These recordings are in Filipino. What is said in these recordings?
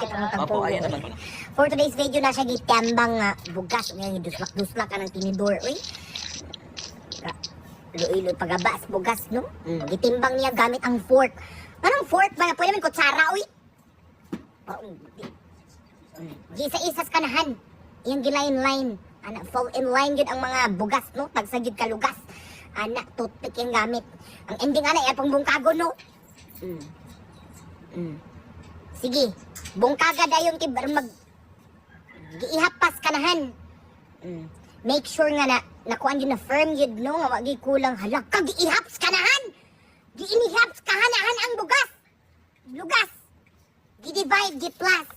Bakit ang Opo, tagpulo? ayan naman. For today's video na siya gitambang nga bugas. Ngayon, duslak-duslak ka ng tinidor. Uy. Luiloy pagabas bugas, no? Gitimbang niya gamit ang fork. Anong fork ba? Pwede naman kutsara, uy. Gisa-isas kanahan. Yung giline-line. Anak, fall in line yun ang mga bugas, no? Tagsagid ka lugas. Anak, toothpick yung gamit. Ang ending, anak, yan pang bungkago, no? Sige, bungkaga dayon tibar mag giihapas kanahan. Make sure nga na nakuan yun na firm yun, no? Nga wagi kulang halak ka giihaps kanahan. Giinihaps kahanahan ang bugas. Lugas. Gi-divide, gi-plus.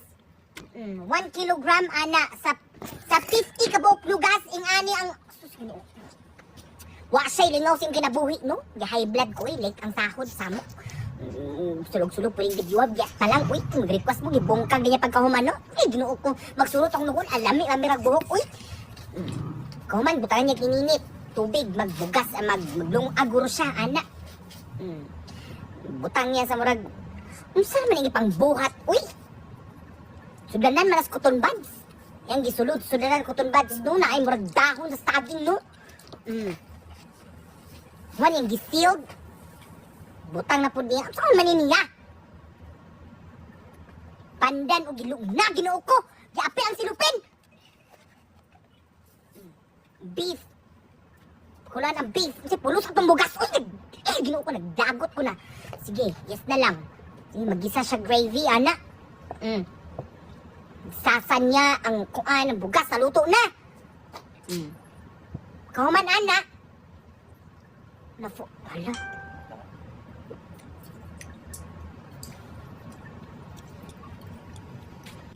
1 kilogram ana sa 50 ka buok lugas ing ani ang wa say lingaw sing kinabuhi, no? High blood ko like ang sahod samok. Sulog-sulog pwedeng gidiwab ya pa lang, uy, mag-request mo gibungkag niya pagkahuman, no? Ginuo ko magsulot ang nugon alami rag buhok, uy. Kahuman butangan niya kininit tubig magbugas maglungag guro siya ana. Butang niya sa murag unsa man ini pang buhat, uy. Sudanan manas cotton buds. Yang gisulod, sudanan cotton buds no na ay murag dahon sa saging, no? Wan yung gisealed. Butang na po niya. Saan man niya? Pandan o gilugna, ginoo ko. Giapi ang silupin. Beef. Kulaan ang beef. Kasi pulos atong bugas. Ginoo ko, nagdagot ko na. Sige, yes na lang. Sige, magisa siya gravy, ana. Sasan niya ang kuan ng bugas na luto na. Kauman, ana. Hala.